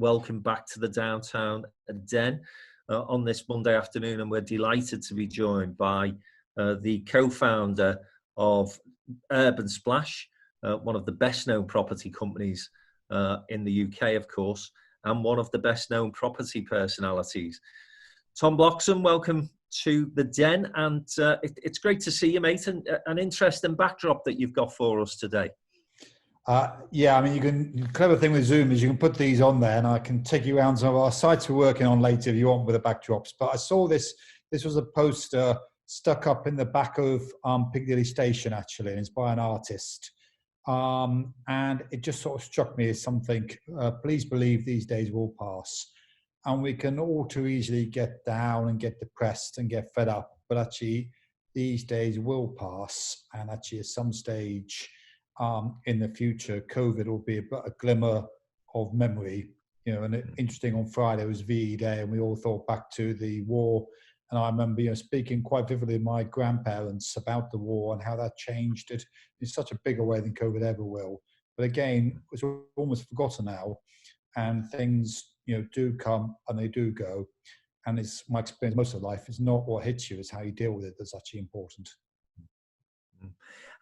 welcome back to the Downtown Den on this Monday afternoon, and we're delighted to be joined by the co-founder of Urban Splash, one of the best-known property companies in the UK, of course, and one of the best-known property personalities. Tom Bloxham, welcome to the Den, and it's great to see you, mate, and an interesting backdrop that you've got for us today. Yeah, I mean, the clever thing with Zoom is you can put these on there, and I can take you around some of our sites we're working on later if you want with the backdrops. But I saw this was a poster stuck up in the back of Piccadilly Station, actually, and it's by an artist. And it just sort of struck me as something, please believe these days will pass. And we can all too easily get down and get depressed and get fed up. But actually, these days will pass. And actually, at some stage in the future, COVID will be a glimmer of memory. You know, and interesting, on Friday was VE Day, and we all thought back to the war. And I remember, speaking quite vividly with my grandparents about the war and how that changed it in such a bigger way than COVID ever will. But again, it's almost forgotten now, and things, do come and they do go. And it's my experience most of life, it's not what hits you, it's how you deal with it that's actually important.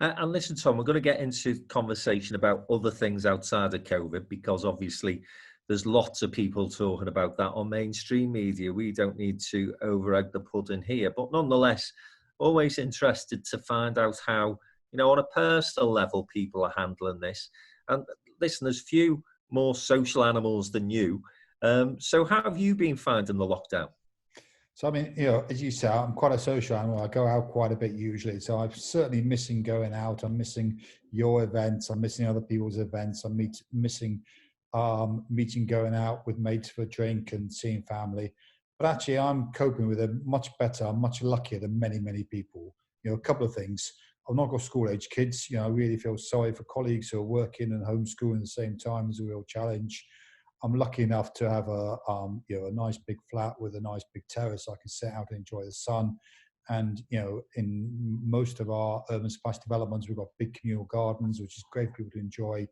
And listen, Tom, we're going to get into conversation about other things outside of COVID, because obviously there's lots of people talking about that on mainstream media. We don't need to over-egg the pudding here, but nonetheless, always interested to find out how, on a personal level, people are handling this. And listen, there's few more social animals than you. So how have you been finding the lockdown? So, I mean, as you say, I'm quite a social animal. I go out quite a bit usually. So I'm certainly missing going out. I'm missing your events. I'm missing other people's events. I'm missing meeting, going out with mates for a drink and seeing family. But actually, I'm coping with it much better. I'm much luckier than many, many people. A couple of things. I've not got school-age kids. I really feel sorry for colleagues who are working and homeschooling at the same time. Is a real challenge. I'm lucky enough to have a nice big flat with a nice big terrace. I can sit out and enjoy the sun. And, in most of our urban splash developments, we've got big communal gardens, which is great for people to enjoy.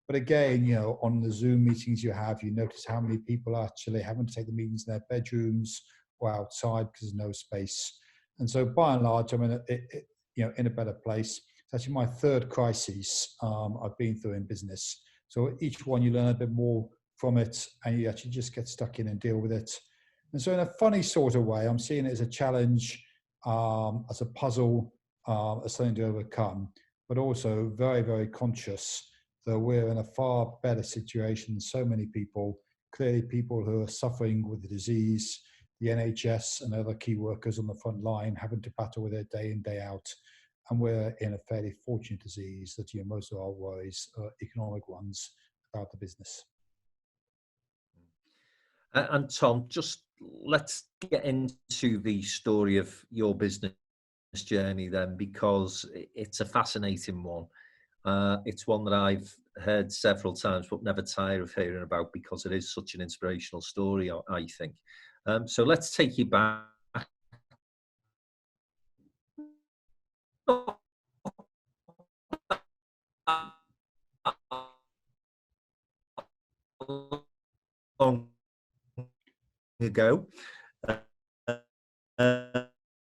But again, on the Zoom meetings you have, you notice how many people are actually having to take the meetings in their bedrooms or outside because there's no space. And so by and large, I'm in a better place. It's actually my third crisis I've been through in business. So each one you learn a bit more from it, and you actually just get stuck in and deal with it. And so in a funny sort of way, I'm seeing it as a challenge, as a puzzle, as something to overcome, but also very, very conscious that we're in a far better situation than so many people. Clearly, people who are suffering with the disease, the NHS and other key workers on the front line having to battle with it day in, day out. And we're in a fairly fortunate disease that most of our worries are economic ones about the business. And Tom, just let's get into the story of your business journey then, because it's a fascinating one. It's one that I've heard several times, but never tire of hearing about, because it is such an inspirational story, I think. So let's take you back. Long ago.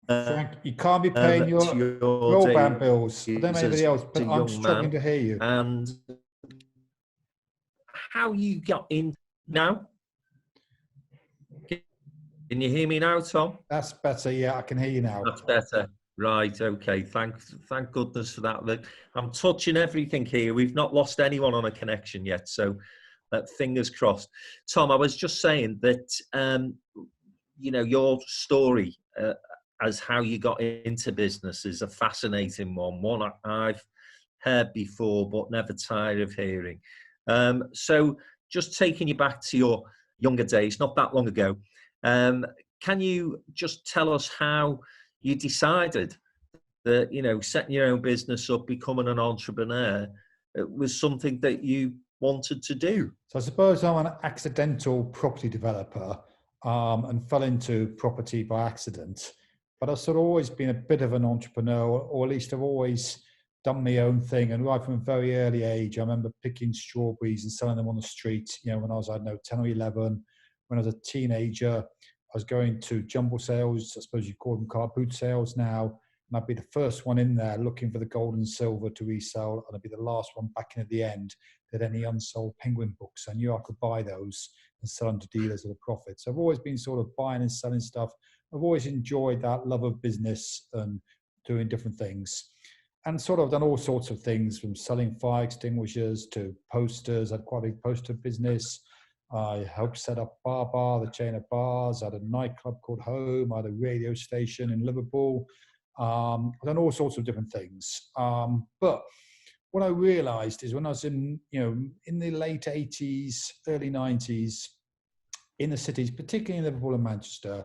Frank, you can't be paying your broadband bills. I don't know anybody else, but I'm struggling to hear you. And how you got in now? Can you hear me now, Tom? That's better. Yeah, I can hear you now. That's better. Right. Okay. Thank goodness for that. I'm touching everything here. We've not lost anyone on a connection yet, so fingers crossed. Tom, I was just saying that your story as how you got into business is a fascinating one I've heard before but never tired of hearing. So just taking you back to your younger days, not that long ago, can you just tell us how you decided that, setting your own business up, becoming an entrepreneur, it was something that you wanted to do? So I suppose I'm an accidental property developer and fell into property by accident. But I've sort of always been a bit of an entrepreneur, or at least I've always done my own thing. And right from a very early age, I remember picking strawberries and selling them on the street, when I was, I don't know, 10 or 11. When I was a teenager, I was going to jumble sales. I suppose you call them car boot sales now. And I'd be the first one in there looking for the gold and silver to resell. And I'd be the last one back in at the end that any unsold Penguin books. I knew I could buy those and sell them to dealers at a profit. So I've always been sort of buying and selling stuff. I've always enjoyed that love of business and doing different things. And sort of done all sorts of things, from selling fire extinguishers to posters. I had quite a big poster business. I helped set up the chain of bars. I had a nightclub called Home. I had a radio station in Liverpool. I've done all sorts of different things. But what I realized is when I was in the late 80s, early 90s, in the cities, particularly in Liverpool and Manchester,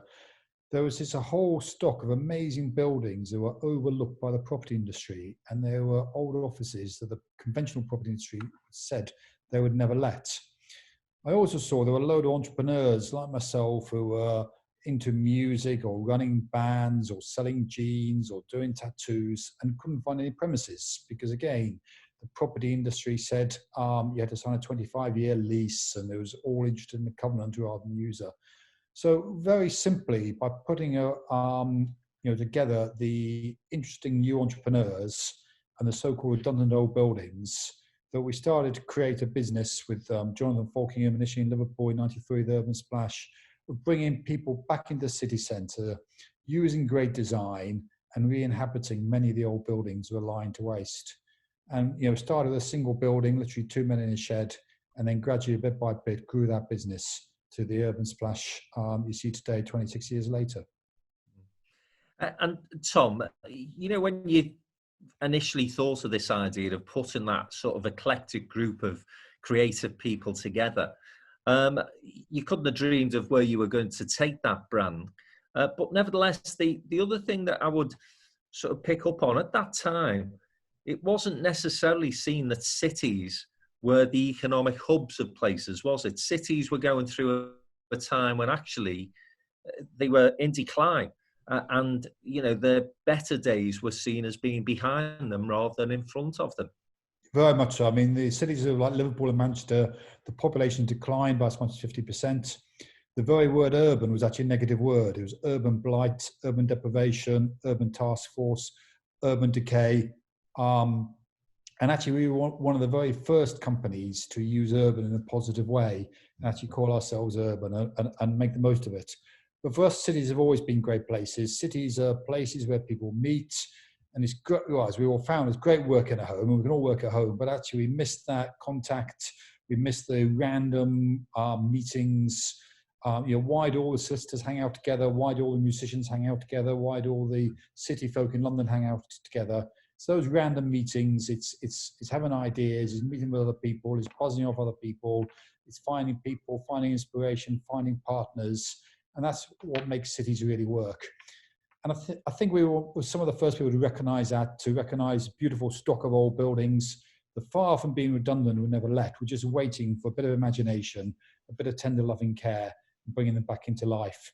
there was a whole stock of amazing buildings that were overlooked by the property industry, and there were older offices that the conventional property industry said they would never let. I also saw there were a load of entrepreneurs like myself who were into music or running bands or selling jeans or doing tattoos and couldn't find any premises because, again, the property industry said you had to sign a 25-year lease and it was all interested in the covenant rather than the user. So very simply, by putting together the interesting new entrepreneurs and the so-called redundant old buildings, that we started to create a business with Jonathan Falkingham initially in Liverpool in '93, the Urban Splash, of bringing people back into the city centre, using great design and re-inhabiting many of the old buildings that were lying to waste. And started with a single building, literally 2 men in a shed, and then gradually, bit by bit, grew that business to the Urban Splash you see today, 26 years later. And Tom, when you initially thought of this idea of putting that sort of eclectic group of creative people together, you couldn't have dreamed of where you were going to take that brand. But nevertheless, the other thing that I would sort of pick up on at that time, it wasn't necessarily seen that cities were the economic hubs of places, was it? Cities were going through a time when actually they were in decline. And their better days were seen as being behind them rather than in front of them. Very much so. I mean, the cities of like Liverpool and Manchester, the population declined by as much as 50%. The very word urban was actually a negative word. It was urban blight, urban deprivation, urban task force, urban decay. And actually, we were one of the very first companies to use urban in a positive way and actually call ourselves urban and make the most of it. But for us, cities have always been great places. Cities are places where people meet. And it's great, as we all found, it's great working at home, and we can all work at home, but actually we missed that contact. We missed the random meetings. Why do all the solicitors hang out together? Why do all the musicians hang out together? Why do all the city folk in London hang out together? So those random meetings, it's having ideas, it's meeting with other people, it's buzzing off other people, it's finding people, finding inspiration, finding partners, and that's what makes cities really work. And I think we were some of the first people to recognize beautiful stock of old buildings that, far from being redundant, were never let. We're just waiting for a bit of imagination, a bit of tender loving care, and bringing them back into life.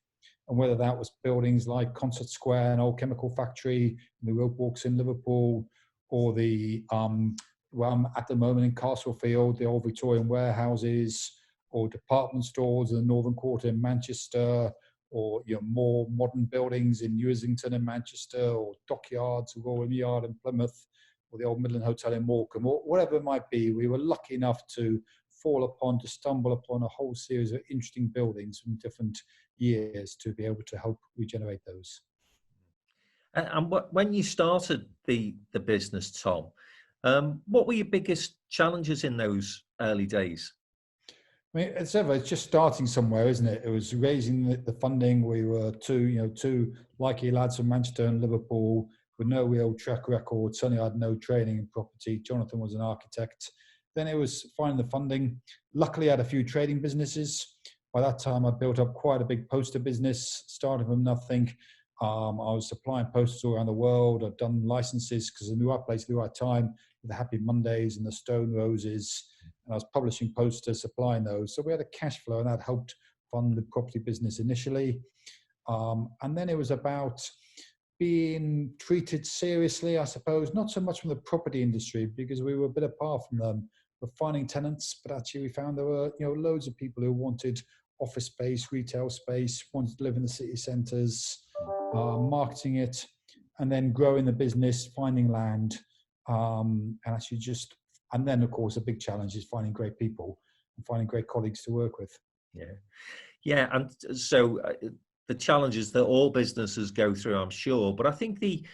And whether that was buildings like Concert Square, an old chemical factory, the roadwalks in Liverpool, or the at the moment in Castlefield, the old Victorian warehouses, or department stores in the Northern Quarter in Manchester, or more modern buildings in Newsington in Manchester, or dockyards, Royal Yard in Plymouth, or the old Midland Hotel in Morecambe, or whatever it might be. We were lucky enough to stumble upon a whole series of interesting buildings from different years to be able to help regenerate those. And when you started the business, Tom, what were your biggest challenges in those early days? I mean, it's just starting somewhere, isn't it? It was raising the funding. We were two likely lads from Manchester and Liverpool with no real track record. Certainly, I had no training in property. Jonathan was an architect. Then it was finding the funding. Luckily, I had a few trading businesses. By that time, I built up quite a big poster business, started from nothing. I was supplying posters all around the world. I'd done licenses because I knew the right place at the right time with the Happy Mondays and the Stone Roses. And I was publishing posters, supplying those. So we had a cash flow, and that helped fund the property business initially. And then it was about being treated seriously, I suppose, not so much from the property industry, because we were a bit apart from them, for finding tenants, but actually we found there were, loads of people who wanted office space, retail space, wanted to live in the city centres, marketing it, and then growing the business, finding land, and actually and then of course a big challenge is finding great people and finding great colleagues to work with. Yeah, and so the challenges that all businesses go through, I'm sure, but I think the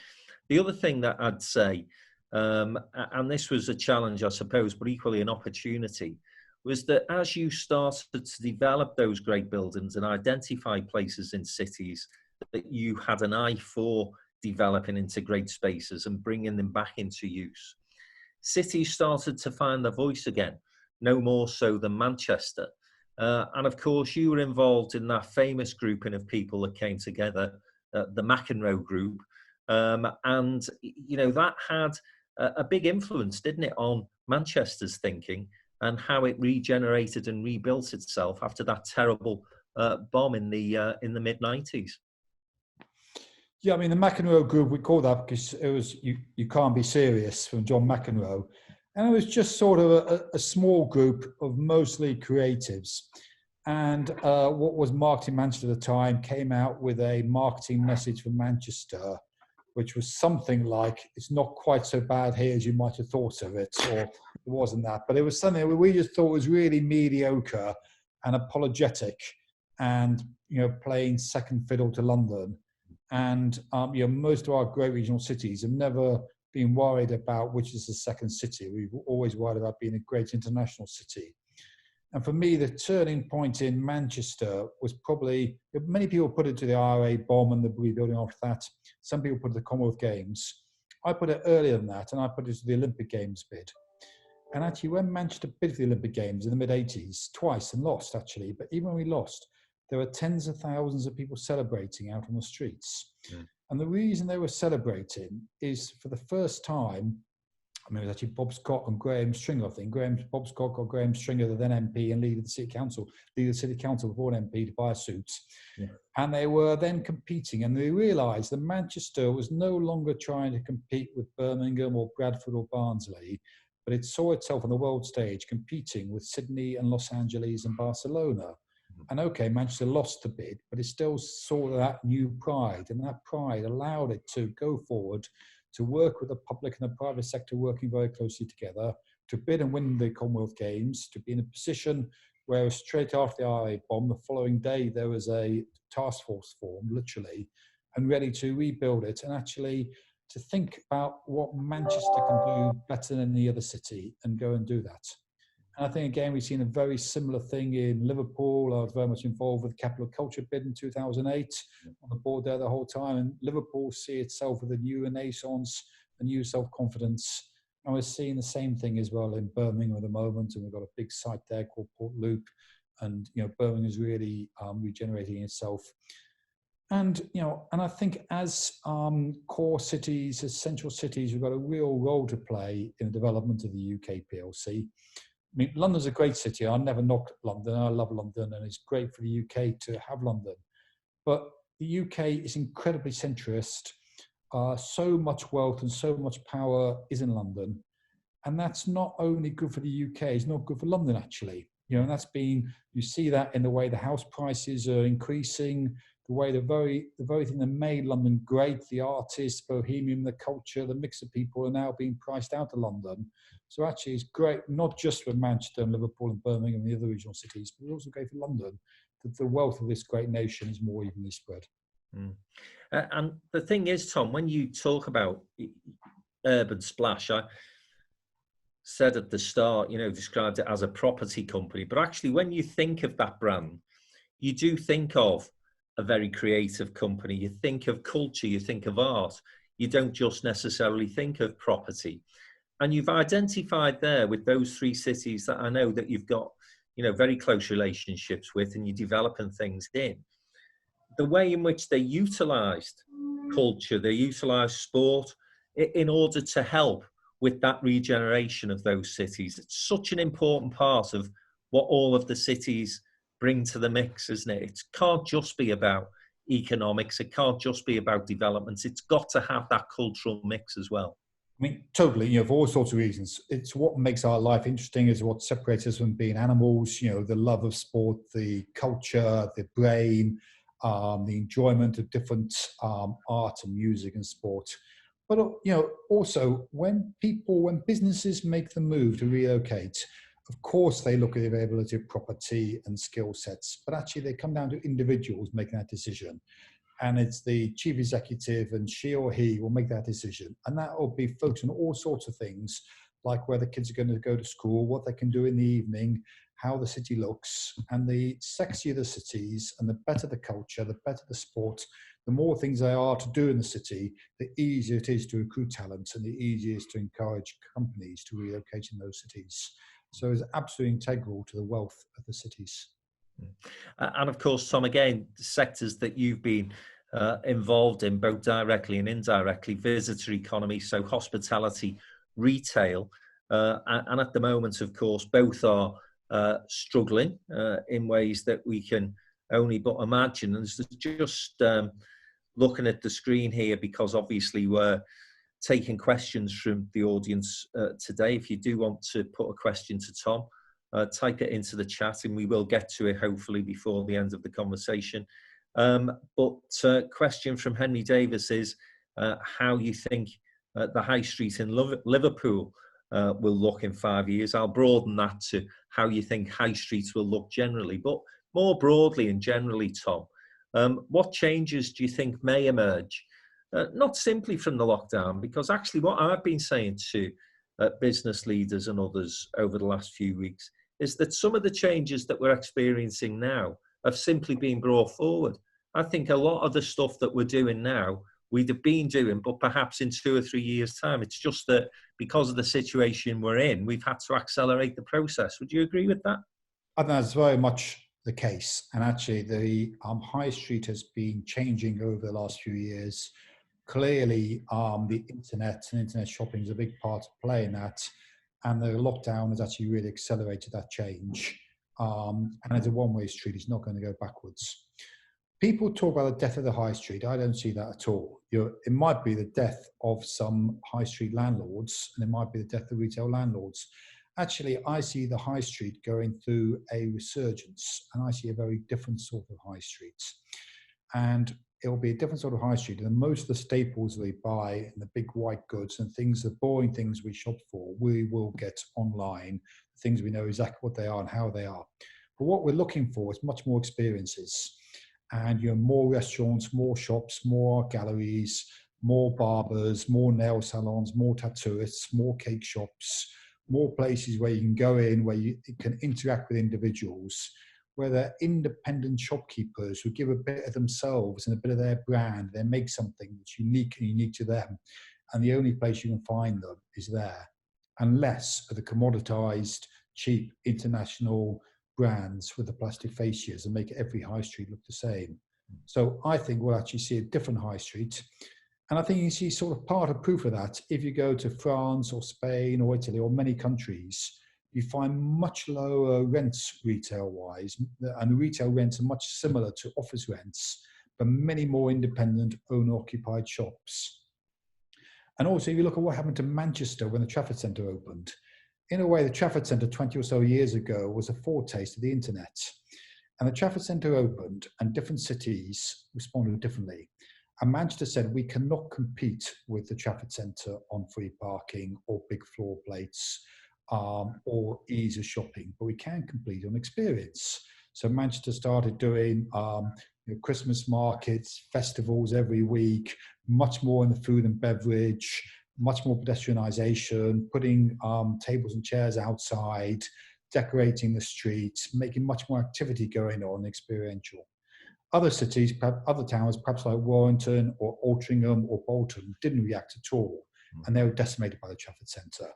other thing that I'd say, and this was a challenge, I suppose, but equally an opportunity, was that as you started to develop those great buildings and identify places in cities that you had an eye for developing into great spaces and bringing them back into use, cities started to find their voice again, no more so than Manchester. And of course, you were involved in that famous grouping of people that came together, the McEnroe Group. And, that had a big influence, didn't it, on Manchester's thinking and how it regenerated and rebuilt itself after that terrible bomb in the mid-90s. Yeah, I mean, the McEnroe Group, we call that because it was You Can't Be Serious from John McEnroe. And it was just sort of a small group of mostly creatives. And what was Marketing Manchester at the time came out with a marketing message for Manchester, which was something like, it's not quite so bad here as you might have thought of it, or it wasn't that. But it was something we just thought was really mediocre and apologetic and, playing second fiddle to London. And, most of our great regional cities have never been worried about which is the second city. We've always worried about being a great international city. And for me, the turning point in Manchester was probably, many people put it to the IRA bomb and the rebuilding of that. Some people put it to the Commonwealth Games. I put it earlier than that, and I put it to the Olympic Games bid. And actually, when Manchester bid for the Olympic Games in the mid-80s, twice, and lost actually, but even when we lost, there were tens of thousands of people celebrating out on the streets. Yeah. And the reason they were celebrating is, for the first time, it was actually Bob Scott and Graham Stringer, I think. Bob Scott got Graham Stringer, the then MP and leader of the city council before an MP, to buy a suit. Yeah. And they were then competing, and they realised that Manchester was no longer trying to compete with Birmingham or Bradford or Barnsley, but it saw itself on the world stage competing with Sydney and Los Angeles and Barcelona. And okay, Manchester lost the bid, but it still saw that new pride, and that pride allowed it to go forward, to work with the public and the private sector working very closely together, to bid and win the Commonwealth Games, to be in a position where straight after the IRA bomb, the following day, there was a task force formed, literally, and ready to rebuild it, and actually to think about what Manchester can do better than any other city and go and do that. And I think, again, we've seen a very similar thing in Liverpool. I was very much involved with the Capital Culture bid in 2008, on the board there the whole time. And Liverpool see itself with a new renaissance, a new self-confidence. And we're seeing the same thing as well in Birmingham at the moment. And we've got a big site there called Port Loop. And, Birmingham is really regenerating itself. And, and I think as core cities, as central cities, we've got a real role to play in the development of the UK PLC. I mean, London's a great city. I never knocked London. I love London, and it's great for the UK to have London. But the UK is incredibly centrist. So much wealth and so much power is in London. And that's not only good for the UK, it's not good for London, actually. And that's you see that in the way the house prices are increasing, the way the very thing that made London great, the artists, bohemian, the culture, the mix of people are now being priced out of London. So actually it's great, not just for Manchester and Liverpool and Birmingham and the other regional cities, but it's also great for London, that the wealth of this great nation is more evenly spread. Mm. And the thing is, Tom, when you talk about Urban Splash, I said at the start, described it as a property company, but actually when you think of that brand, you do think of a very creative company. You think of culture, you think of art. You don't just necessarily think of property. And you've identified there with those three cities that I know that you've got, very close relationships with, and you're developing things in. The way in which they utilised culture, they utilised sport in order to help with that regeneration of those cities. It's such an important part of what all of the cities bring to the mix, isn't it? It can't just be about economics. It can't just be about development. It's got to have that cultural mix as well. I mean, totally, for all sorts of reasons. It's what makes our life interesting, is what separates us from being animals, the love of sport, the culture, the brain, the enjoyment of different art and music and sport. But, also when businesses make the move to relocate, of course, they look at the availability of property and skill sets, but actually they come down to individuals making that decision. And it's the chief executive, and she or he will make that decision. And that will be focused on all sorts of things, like where the kids are going to go to school, what they can do in the evening, how the city looks. And the sexier the cities and the better the culture, the better the sport, the more things there are to do in the city, the easier it is to recruit talent and the easier it is to encourage companies to relocate in those cities. So it's absolutely integral to the wealth of the cities. And of course, Tom, again, sectors that you've been involved in, both directly and indirectly: visitor economy, so hospitality, retail, and at the moment, of course, both are struggling in ways that we can only but imagine. And just looking at the screen here, because obviously we're taking questions from the audience today. If you do want to put a question to Tom, type it into the chat and we will get to it hopefully before the end of the conversation. But question from Henry Davis is how you think the high street in Liverpool will look in 5 years. I'll broaden that to how you think high streets will look generally, but more broadly and generally, Tom, what changes do you think may emerge? Not simply from the lockdown, because actually what I've been saying to business leaders and others over the last few weeks is that some of the changes that we're experiencing now have simply been brought forward. I think a lot of the stuff that we're doing now, we'd have been doing, but perhaps in 2 or 3 years' time. It's just that because of the situation we're in, we've had to accelerate the process. Would you agree with that? I think that's very much the case. And actually, the high street has been changing over the last few years. Clearly, the internet and internet shopping is a big part to play in that. And the lockdown has actually really accelerated that change. And it's a one-way street. It's not going to go backwards. People talk about the death of the high street. I don't see that at all. It might be the death of some high street landlords, and it might be the death of retail landlords. Actually, I see the high street going through a resurgence, and I see a very different sort of high street. And it will be a different sort of high street. And most of the staples we buy and the big white goods and things, the boring things we shop for, we will get online, things we know exactly what they are and how they are. But what we're looking for is much more experiences. And more restaurants, more shops, more galleries, more barbers, more nail salons, more tattooists, more cake shops, more places where you can go in, where you can interact with individuals, where they're independent shopkeepers who give a bit of themselves and a bit of their brand. They make something that's unique to them. And the only place you can find them is there. And less of the commoditized, cheap, international brands with the plastic fascias and make every high street look the same. So I think we'll actually see a different high street. And I think you see sort of part of proof of that. If you go to France or Spain or Italy or many countries, you find much lower rents retail-wise, and retail rents are much similar to office rents, but many more independent owner-occupied shops. And also, if you look at what happened to Manchester when the Trafford Centre opened, in a way, the Trafford Centre 20 or so years ago was a foretaste of the internet. And the Trafford Centre opened and different cities responded differently. And Manchester said, we cannot compete with the Trafford Centre on free parking or big floor plates or ease of shopping, but we can compete on experience. So Manchester started doing Christmas markets, festivals every week, much more in the food and beverage, much more pedestrianisation, putting tables and chairs outside, decorating the streets, making much more activity going on, experiential. Other cities, other towns, perhaps like Warrington or Altrincham or Bolton, didn't react at all, and they were decimated by the Trafford Centre.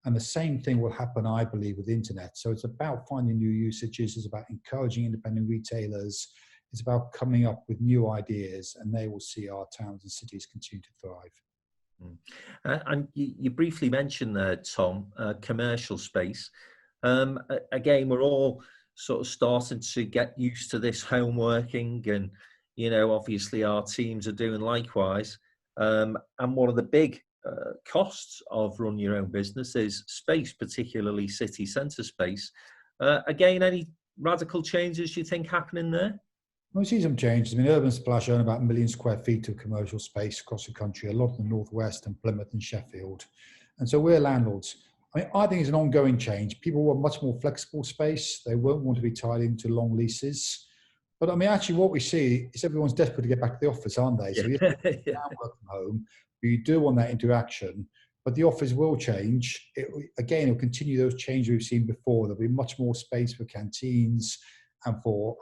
And the same thing will happen, I believe, with the internet. So it's about finding new usages, it's about encouraging independent retailers, it's about coming up with new ideas, and they will see our towns and cities continue to thrive. And you briefly mentioned there, Tom, commercial space. Again, we're all sort of starting to get used to this home working and, obviously our teams are doing likewise. And one of the big costs of running your own business is space, particularly city centre space. Again, any radical changes you think happening there? We see some changes. I mean, Urban Splash own about 1 million square feet of commercial space across the country, a lot in the northwest and Plymouth and Sheffield. And so we're landlords. I think it's an ongoing change. People want much more flexible space. They won't want to be tied into long leases. But actually what we see is everyone's desperate to get back to the office, aren't they? So you can work from home, but you do want that interaction. But the office will change. It'll continue those changes we've seen before. There'll be much more space for canteens and for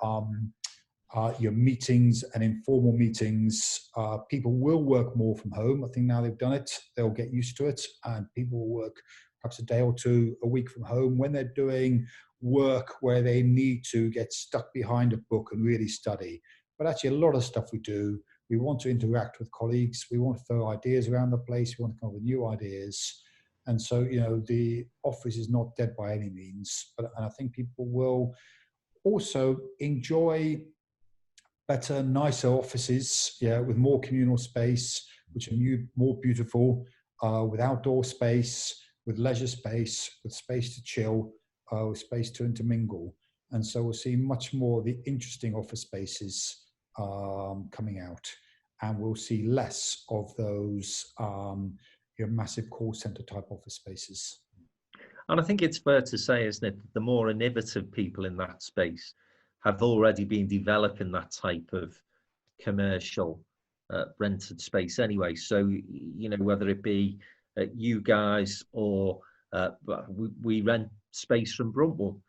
your meetings and informal meetings. People will work more from home. I think now they've done it, they'll get used to it, and people will work perhaps a day or two a week from home when they're doing work where they need to get stuck behind a book and really study. But actually a lot of stuff we do, we want to interact with colleagues, we want to throw ideas around the place, we want to come up with new ideas. And so, the office is not dead by any means, and I think people will also enjoy better, nicer offices, with more communal space, which are more beautiful, with outdoor space, with leisure space, with space to chill, with space to intermingle. And so we'll see much more of the interesting office spaces coming out, and we'll see less of those massive call center type office spaces. And I think it's fair to say, isn't it, the more innovative people in that space have already been developing that type of commercial rented space anyway. So, whether it be you guys or we rent space from Bruntwood.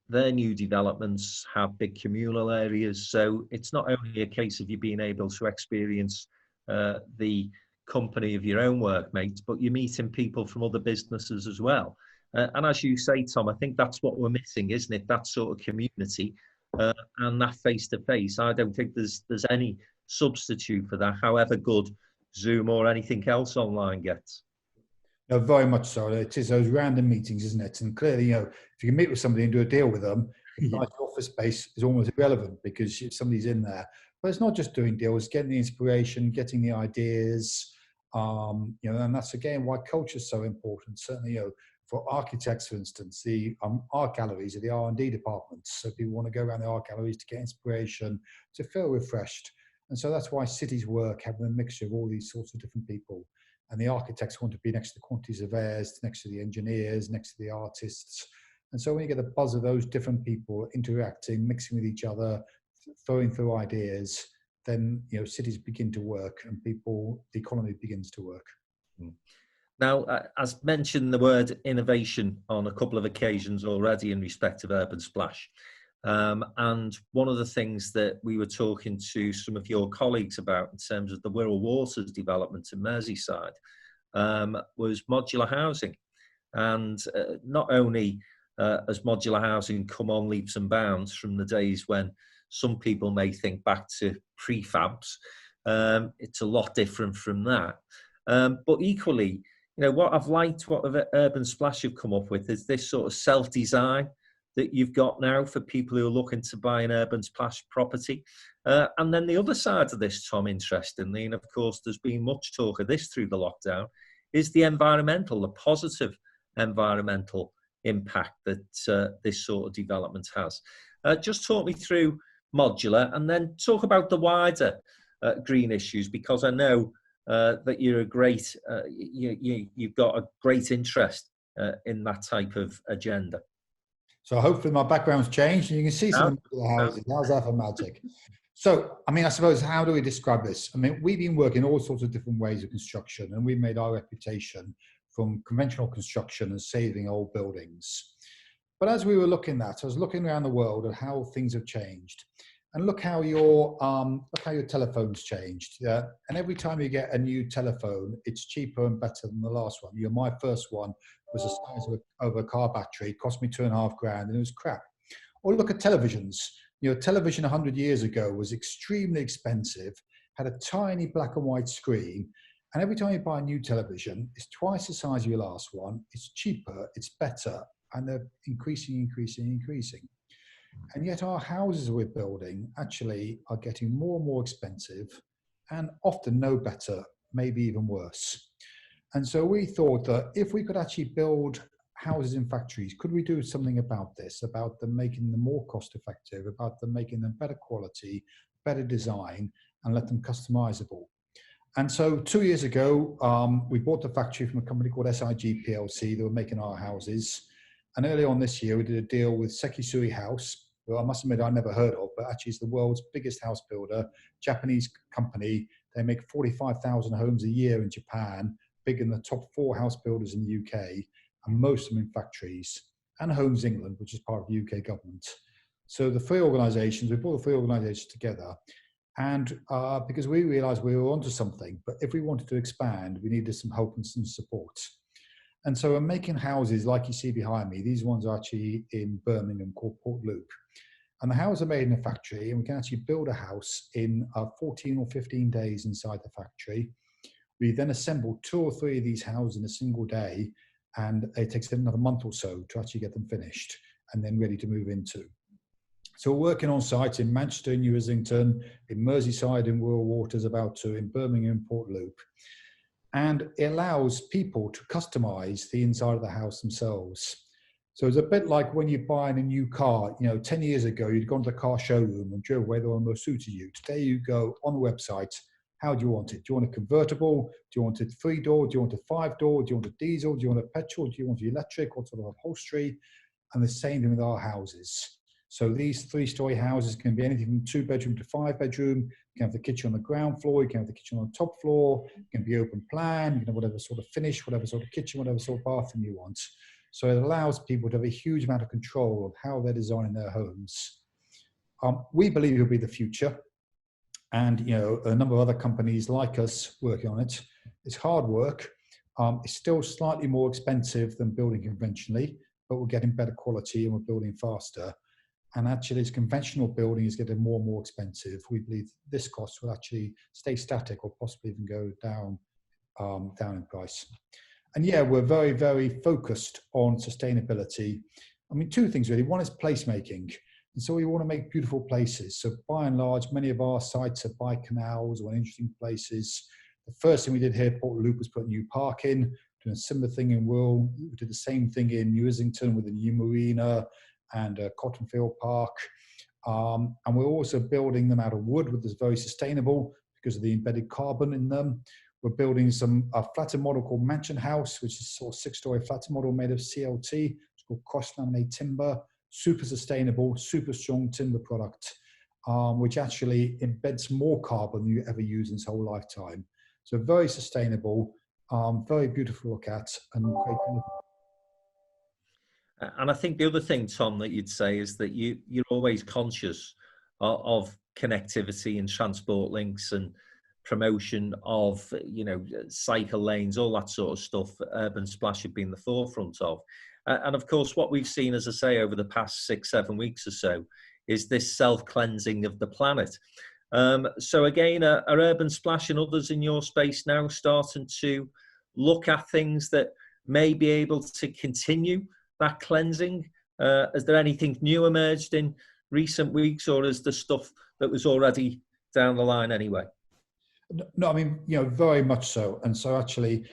Their new developments have big communal areas. So it's not only a case of you being able to experience the company of your own workmates, but you're meeting people from other businesses as well. And as you say, Tom, I think that's what we're missing, isn't it? That sort of community and that face-to-face. I don't think there's any substitute for that, however good Zoom or anything else online gets. No, very much so. It is those random meetings, isn't it? And clearly, if you can meet with somebody and do a deal with them, nice office space is almost irrelevant because somebody's in there. But it's not just doing deals, getting the inspiration, getting the ideas, and that's again why culture is so important. Certainly, for architects, for instance, the art galleries are the R&D departments. So people want to go around the art galleries to get inspiration, to feel refreshed. And so that's why cities work, having a mixture of all these sorts of different people. And the architects want to be next to the quantity surveyors, next to the engineers, next to the artists. And so when you get the buzz of those different people interacting, mixing with each other, throwing through ideas, then cities begin to work and the economy begins to work. Now, as mentioned the word innovation on a couple of occasions already in respect of Urban Splash. And one of the things that we were talking to some of your colleagues about in terms of the Wirral Waters development in Merseyside was modular housing. And not only has modular housing come on leaps and bounds from the days when some people may think back to prefabs, it's a lot different from that. But equally, what I've liked, what Urban Splash have come up with is this sort of self-design that you've got now for people who are looking to buy an Urban Splash property. And then the other side of this, Tom, interestingly, and of course there's been much talk of this through the lockdown, is the positive environmental impact that this sort of development has. Just talk me through modular and then talk about the wider green issues, because I know that you're you've got a great interest in that type of agenda. So hopefully my background's changed and you can see some of the houses. How's that for magic? So, I suppose, how do we describe this? We've been working all sorts of different ways of construction, and we've made our reputation from conventional construction and saving old buildings. But as we were looking at, I was looking around the world at how things have changed. And look how your telephone's changed. Yeah? And every time you get a new telephone, it's cheaper and better than the last one. My first one was the size of a car battery, cost me $2,500, and it was crap. Or look at televisions. Television 100 years ago was extremely expensive, had a tiny black and white screen, and every time you buy a new television, it's twice the size of your last one, it's cheaper, it's better, and they're increasing. And yet our houses we're building actually are getting more and more expensive and often no better, maybe even worse. And so we thought that if we could actually build houses in factories, could we do something about this, about them making them more cost effective, about them making them better quality, better design, and let them customizable? And so 2 years ago, we bought the factory from a company called SIG PLC. They were making our houses. And early on this year, we did a deal with Sekisui House, who I must admit I never heard of, but actually is the world's biggest house builder, Japanese company. They make 45,000 homes a year in Japan, big in the top 4 house builders in the UK, and most of them in factories, and Homes England, which is part of the UK government. So the three organisations, we brought the three organisations together, and because we realized we were onto something, but if we wanted to expand, we needed some help and some support. And so we're making houses like you see behind me. These ones are actually in Birmingham called Port Loop. And the houses are made in a factory, and we can actually build a house in 14 or 15 days inside the factory. We then assemble 2 or 3 of these houses in a single day, and it takes another month or so to actually get them finished and then ready to move into. So we're working on sites in Manchester, New Islington, in Merseyside, in Wirral Waters, about to, in Birmingham, Port Loop. And it allows people to customize the inside of the house themselves. So it's a bit like when you're buying a new car. 10 years ago, you'd gone to the car showroom and drove away the one most suited you. Today, you go on the website. How do you want it? Do you want a convertible? Do you want it 3-door? Do you want a 5-door? Do you want a diesel? Do you want a petrol? Do you want electric? What sort of upholstery? And the same thing with our houses. So these 3-story houses can be anything from 2-bedroom to 5-bedroom. You can have the kitchen on the ground floor. You can have the kitchen on the top floor. It can be open plan. You can have whatever sort of finish, whatever sort of kitchen, whatever sort of bathroom you want. So it allows people to have a huge amount of control of how they're designing their homes. We believe it'll be the future. And a number of other companies like us working on it. It's hard work. It's still slightly more expensive than building conventionally, but we're getting better quality and we're building faster. And actually, as conventional building is getting more and more expensive, we believe this cost will actually stay static or possibly even go down in price. And yeah, we're very, very focused on sustainability. I mean, 2 things really. One is placemaking. And so we want to make beautiful places. So by and large, many of our sites are by canals or in interesting places. The first thing we did here at Port Loop was put a new park in, doing a similar thing in Wirral. We did the same thing in New Islington with a new marina and Cottonfield Park. And we're also building them out of wood, which is very sustainable because of the embedded carbon in them. We're building a flatter model called Mansion House, which is a sort of 6-story flatter model made of CLT. It's called cross-laminated timber, super sustainable, super strong timber product, which actually embeds more carbon than you ever use in its whole lifetime. So very sustainable, very beautiful to look at, and great. And I think the other thing, Tom, that you'd say is that you're always conscious of connectivity and transport links and promotion of, cycle lanes, all that sort of stuff. Urban Splash have been the forefront of. And of course, what we've seen, as I say, over the past 6-7 weeks or so, is this self-cleansing of the planet. So again, are Urban Splash and others in your space now starting to look at things that may be able to continue that cleansing? Has there anything new emerged in recent weeks, or is the stuff that was already down the line anyway? No, I mean, very much so. And so actually,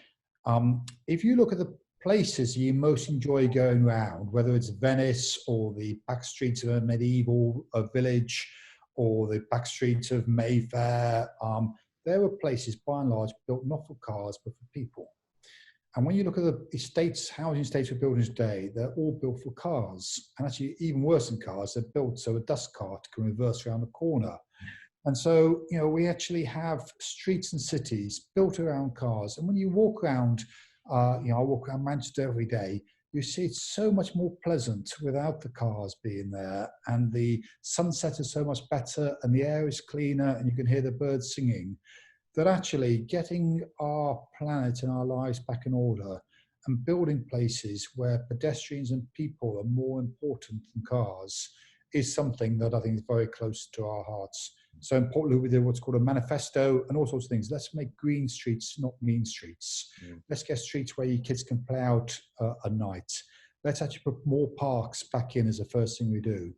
if you look at the places you most enjoy going around, whether it's Venice or the back streets of a medieval village or the back streets of Mayfair, there were places by and large built not for cars, but for people. And when you look at the estates, housing estates we're building today, they're all built for cars. And actually, even worse than cars, they're built so a dust cart can reverse around the corner. And so, we actually have streets and cities built around cars. And when you walk around, I walk around Manchester every day, you see it's so much more pleasant without the cars being there. And the sunset is so much better and the air is cleaner and you can hear the birds singing. That actually getting our planet and our lives back in order and building places where pedestrians and people are more important than cars is something that I think is very close to our hearts. So in Port Loop, we did what's called a manifesto and all sorts of things. Let's make green streets, not mean streets. Let's get streets where your kids can play out at night. Let's actually put more parks back in as the first thing we do.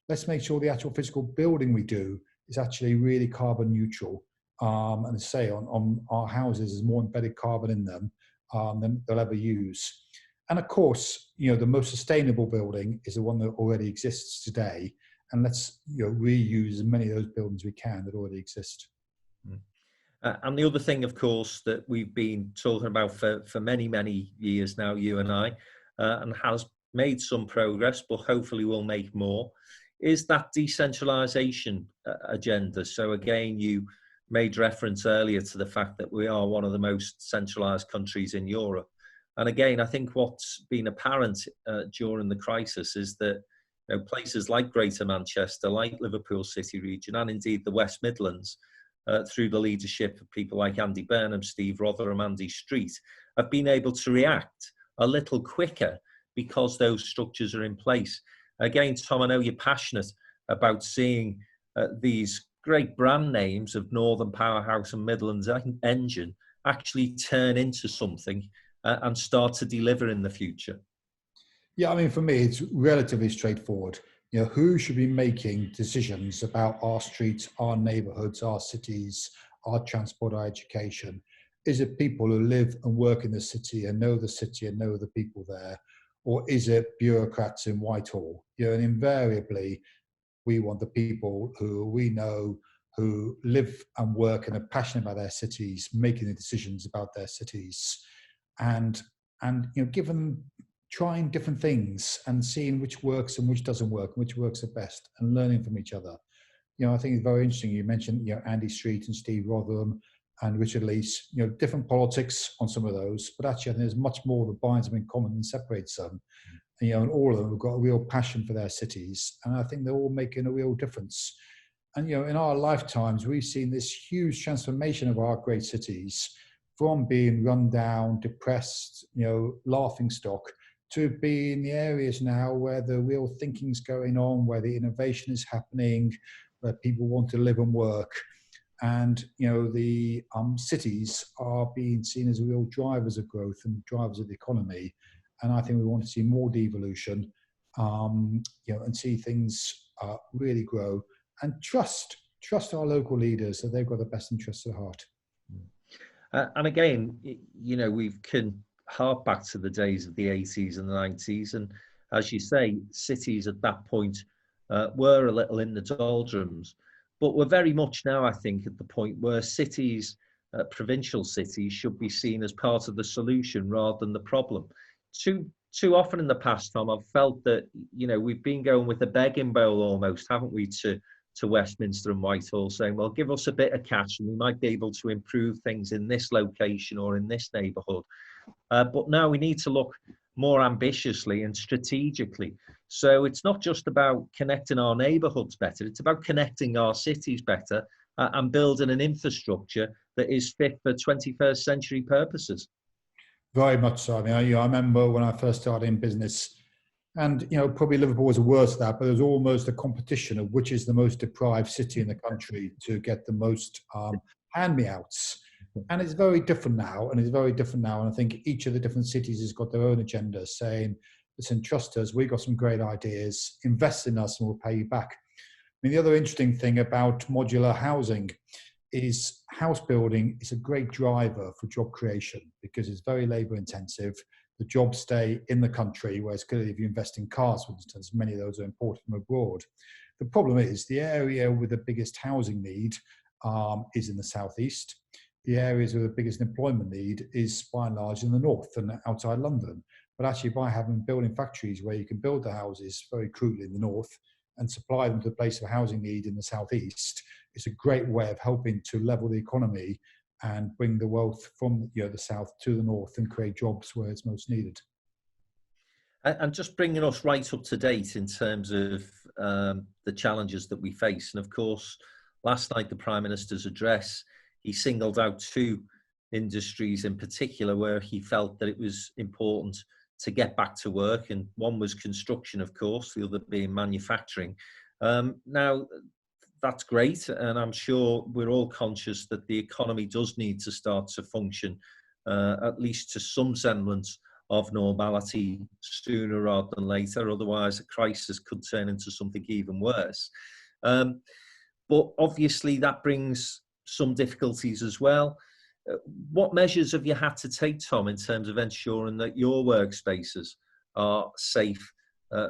let's make sure the actual physical building we do is actually really carbon neutral. And say on our houses, there's more embedded carbon in them than they'll ever use. And of course, the most sustainable building is the one that already exists today. And let's reuse as many of those buildings we can that already exist. And the other thing, of course, that we've been talking about for many, many years now, you and I, and has made some progress, but hopefully will make more, is that decentralization agenda. So again, you made reference earlier to the fact that we are one of the most centralized countries in Europe. And again, I think what's been apparent during the crisis is that places like Greater Manchester, like Liverpool City Region, and indeed the West Midlands, through the leadership of people like Andy Burnham, Steve Rotherham, Andy Street, have been able to react a little quicker because those structures are in place. Again, Tom, I know you're passionate about seeing these great brand names of Northern Powerhouse and Midlands Engine actually turn into something and start to deliver in the future. Yeah, I mean, for me, it's relatively straightforward. Who should be making decisions about our streets, our neighborhoods, our cities, our transport, our education? Is it people who live and work in the city and know the people there? Or is it bureaucrats in Whitehall? And invariably, we want the people who we know, who live and work and are passionate about their cities, making the decisions about their cities, and give them trying different things and seeing which works and which doesn't work, and which works the best, and learning from each other. I think it's very interesting. You mentioned, Andy Street and Steve Rotherham and Richard Leese, different politics on some of those, but actually I think there's much more that binds them in common than separates them. And all of them have got a real passion for their cities, and I think they're all making a real difference. And in our lifetimes, we've seen this huge transformation of our great cities from being run down, depressed, laughing stock, to being the areas now where the real thinking's going on, where the innovation is happening, where people want to live and work. And the cities are being seen as real drivers of growth and drivers of the economy. And I think we want to see more devolution, and see things really grow, and trust our local leaders that they've got the best interests at heart. And again, we can hark back to the days of the 80s and the 90s. And as you say, cities at that point were a little in the doldrums. But we're very much now, I think, at the point where cities, provincial cities, should be seen as part of the solution rather than the problem. Too often in the past, Tom, I've felt that, we've been going with a begging bowl almost, haven't we, to Westminster and Whitehall, saying, well, give us a bit of cash and we might be able to improve things in this location or in this neighbourhood. But now we need to look more ambitiously and strategically. So it's not just about connecting our neighbourhoods better, it's about connecting our cities better and building an infrastructure that is fit for 21st century purposes. Very much so. I mean, I remember when I first started in business, and probably Liverpool was worse at that, but there was almost a competition of which is the most deprived city in the country to get the most hand-me-outs. And it's very different now, and I think each of the different cities has got their own agenda, saying, listen, trust us, we've got some great ideas, invest in us and we'll pay you back. I mean, the other interesting thing about modular housing is house building is a great driver for job creation because it's very labor intensive. The jobs stay in the country, whereas clearly if you invest in cars, for instance, many of those are imported from abroad. The problem is the area with the biggest housing need is in the southeast. The areas with the biggest employment need is by and large in the north and outside London. But actually by having building factories where you can build the houses very crudely in the north and supply them to the place of housing need in the southeast, it's a great way of helping to level the economy and bring the wealth from the south to the north and create jobs where it's most needed. And just bringing us right up to date in terms of the challenges that we face. And of course, last night, the Prime Minister's address, he singled out two industries in particular where he felt that it was important to get back to work. And one was construction, of course, the other being manufacturing. Now, that's great. And I'm sure we're all conscious that the economy does need to start to function, at least to some semblance, of normality sooner rather than later. Otherwise, a crisis could turn into something even worse. But obviously, that brings some difficulties as well. What measures have you had to take, Tom, in terms of ensuring that your workspaces are safe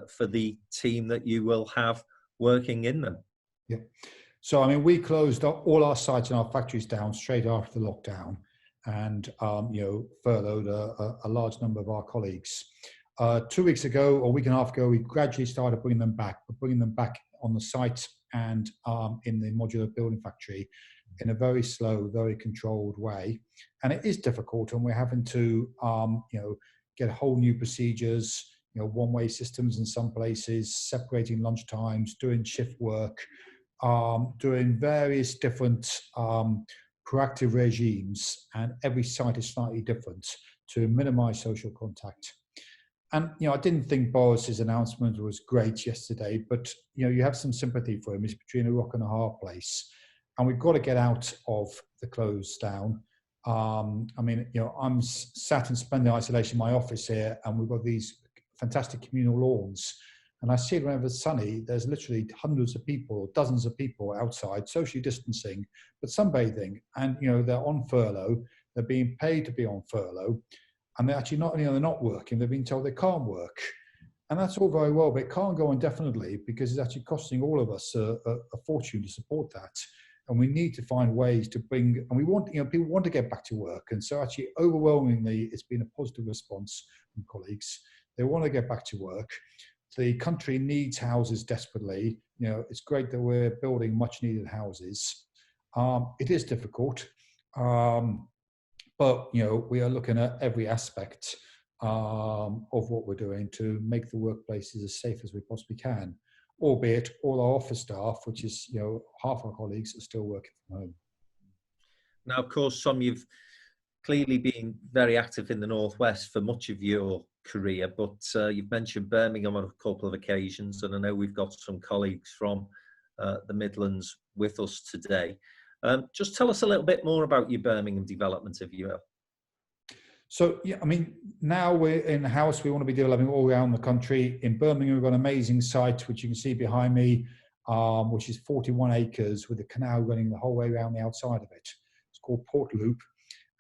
for the team that you will have working in them? Yeah. So, I mean, we closed all our sites and our factories down straight after the lockdown, and furloughed a large number of our colleagues. 2 weeks ago, or a week and a half ago, we gradually started bringing them back, but bringing them back on the site and in the modular building factory in a very slow, very controlled way. And it is difficult, and we're having to, get whole new procedures, one-way systems in some places, separating lunch times, doing shift work, doing various different proactive regimes, and every site is slightly different to minimize social contact. And I didn't think Boris's announcement was great yesterday, but you have some sympathy for him. He's between a rock and a hard place, and we've got to get out of the close down. I'm sat and spending isolation in my office here, and we've got these fantastic communal lawns. And I see it whenever it's sunny, there's literally hundreds of people, or dozens of people outside, socially distancing, but sunbathing. And, they're on furlough, they're being paid to be on furlough. And they're actually not only are they not working, they're being told they can't work. And that's all very well, but it can't go indefinitely, because it's actually costing all of us a fortune to support that. And we need to find ways to bring, and we want, people want to get back to work. And so actually overwhelmingly, it's been a positive response from colleagues. They want to get back to work. The country needs houses desperately. It's great that we're building much needed houses. It is difficult, but we are looking at every aspect of what we're doing to make the workplaces as safe as we possibly can, albeit all our office staff, which is half our colleagues, are still working from home. Now, of course, Tom, you've clearly been very active in the Northwest for much of your career, but you've mentioned Birmingham on a couple of occasions, and I know we've got some colleagues from the Midlands with us today. Just tell us a little bit more about your Birmingham development, if you will. So, now we're in the house, we want to be developing all around the country. In Birmingham, we've got an amazing site, which you can see behind me, which is 41 acres with a canal running the whole way around the outside of it. It's called Port Loop.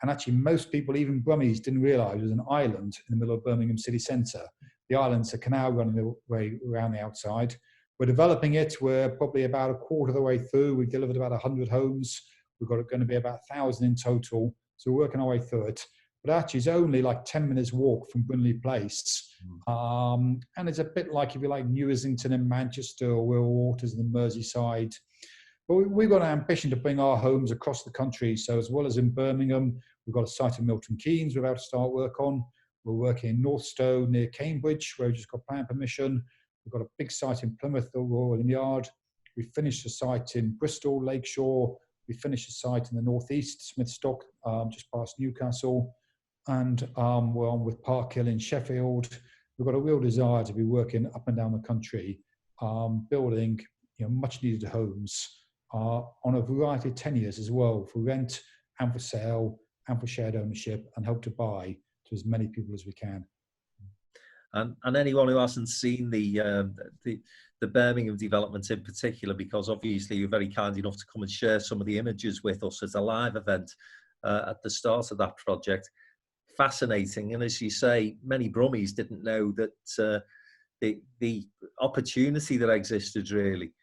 And actually, most people, even Brummies, didn't realise it was an island in the middle of Birmingham city centre. The island's a canal running the way around the outside. We're developing it. We're probably about a quarter of the way through. We've delivered about 100 homes. We've got going to be about 1,000 in total. So we're working our way through it. But actually, it's only like 10 minutes walk from Brindley Place. And it's a bit like, if you like, New Islington in Manchester, or Will Waters in the Merseyside. But we've got an ambition to bring our homes across the country. So as well as in Birmingham, we've got a site in Milton Keynes we're about to start work on. We're working in Northstowe near Cambridge, where we've just got planning permission. We've got a big site in Plymouth, the Royal Yard. We finished a site in Bristol, Lakeshore. We finished a site in the northeast, Smithstock, just past Newcastle. And we're on with Park Hill in Sheffield. We've got a real desire to be working up and down the country, building much needed homes on a variety of tenures as well, for rent and for sale and for shared ownership, and hope to buy to as many people as we can. And anyone who hasn't seen the Birmingham development in particular, because obviously you're very kind enough to come and share some of the images with us as a live event at the start of that project. Fascinating. And as you say, many Brummies didn't know that the opportunity that existed really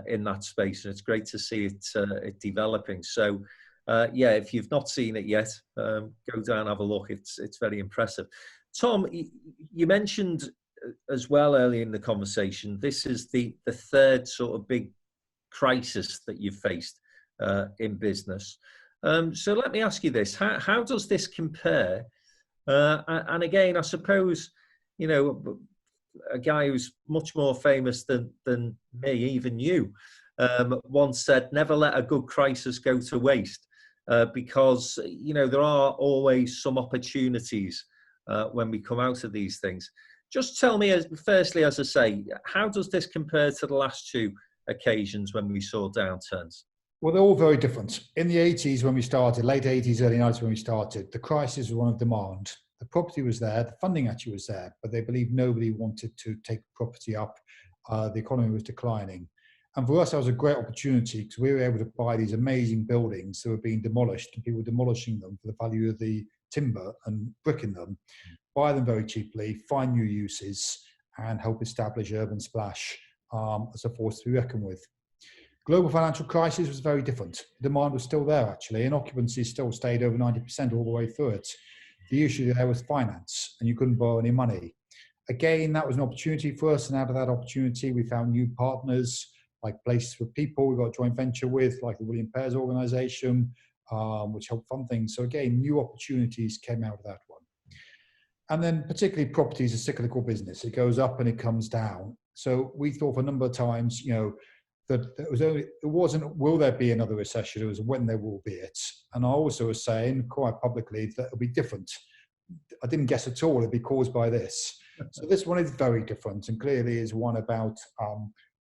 in that space, and it's great to see it developing. So if you've not seen it yet, go down, have a look. It's very impressive. Tom, you mentioned as well earlier in the conversation, this is the third sort of big crisis that you've faced in business. So let me ask you this: how does this compare? And again, I suppose, a guy who's much more famous than me, even you, once said, "Never let a good crisis go to waste," because there are always some opportunities when we come out of these things. Just tell me, firstly, as I say, how does this compare to the last two occasions when we saw downturns? Well, they're all very different. In the 80s when we started, late 80s, early 90s when we started, the crisis was one of demand. The property was there, the funding actually was there, but they believed nobody wanted to take property up. The economy was declining. And for us, that was a great opportunity because we were able to buy these amazing buildings that were being demolished, and people were demolishing them for the value of the timber and bricking them, buy them very cheaply, find new uses, and help establish urban splash as a force to be reckoned with. Global financial crisis was very different. Demand was still there, actually, and occupancy still stayed over 90% all the way through it. The issue there was finance, and you couldn't borrow any money. Again, that was an opportunity for us, and out of that opportunity, we found new partners, like Places for People, we got a joint venture with, like the William Pears organization, which helped fund things. So again, new opportunities came out of that one. And then particularly property is a cyclical business. It goes up and it comes down. So we thought for a number of times, that it wasn't, will there be another recession? It was when there will be it. And I also was saying quite publicly that it'll be different. I didn't guess at all it'd be caused by this. So this one is very different, and clearly is one about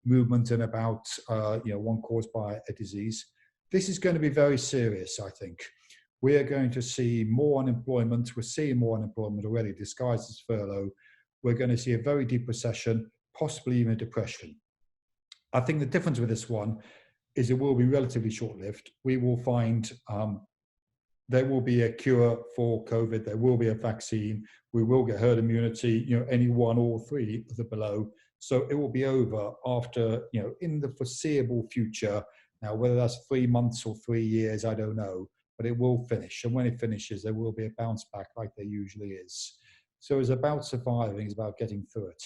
movement and about one caused by a disease. This is going to be very serious, I think. We are going to see more unemployment. We're seeing more unemployment already, disguised as furlough. We're going to see a very deep recession, possibly even a depression. I think the difference with this one is it will be relatively short-lived. We will find there will be a cure for COVID. There will be a vaccine. We will get herd immunity, any one or three of the below. So it will be over after, in the foreseeable future. Now, whether that's 3 months or 3 years, I don't know, but it will finish. And when it finishes, there will be a bounce back like there usually is. So it's about surviving, it's about getting through it.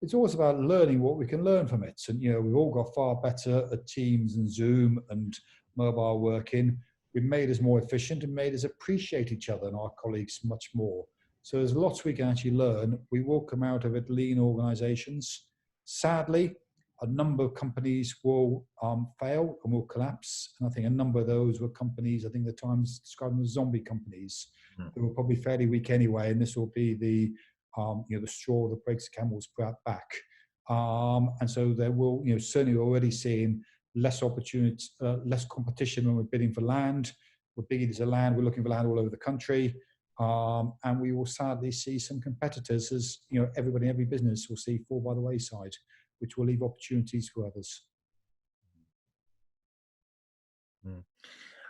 It's also about learning what we can learn from it. And, we've all got far better at Teams and Zoom and mobile working. We've made us more efficient and made us appreciate each other and our colleagues much more. So there's lots we can actually learn. We will come out of it lean organizations. Sadly, a number of companies will fail and will collapse. And I think a number of those were companies, I think the Times described them as zombie companies. They were probably fairly weak anyway, and this will be the straw that breaks the camel's back. And so there will, certainly we're already seeing less opportunity, less competition when we're bidding for land. We're bidding for land, we're looking for land all over the country. And we will sadly see some competitors, as everybody, every business will see, fall by the wayside, which will leave opportunities for others.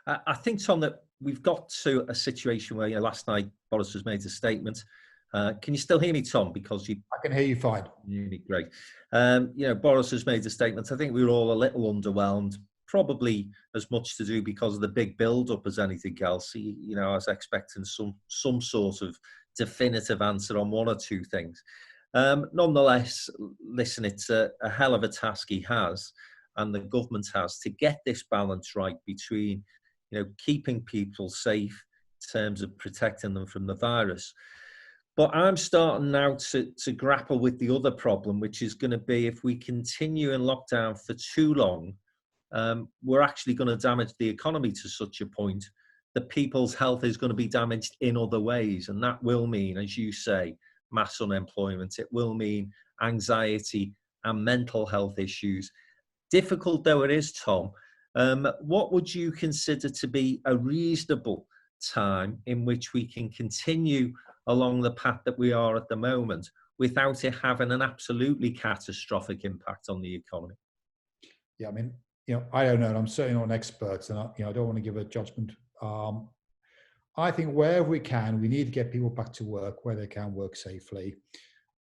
I think, Tom, that we've got to a situation where, last night Boris has made a statement. Can you still hear me, Tom? Because I can hear you fine. Great. Boris has made a statement. I think we were all a little underwhelmed, probably as much to do because of the big build-up as anything else. I was expecting some sort of definitive answer on one or two things. Nonetheless, listen, it's a hell of a task he has, and the government has, to get this balance right between, keeping people safe in terms of protecting them from the virus. But I'm starting now to grapple with the other problem, which is going to be, if we continue in lockdown for too long, we're actually going to damage the economy to such a point that people's health is going to be damaged in other ways. And that will mean, as you say, mass unemployment. It will mean anxiety and mental health issues. Difficult though it is, Tom, what would you consider to be a reasonable time in which we can continue along the path that we are at the moment without it having an absolutely catastrophic impact on the economy? Yeah, I mean, I don't know, and I'm certainly not an expert, and I don't want to give a judgment. I think wherever we can, we need to get people back to work where they can work safely.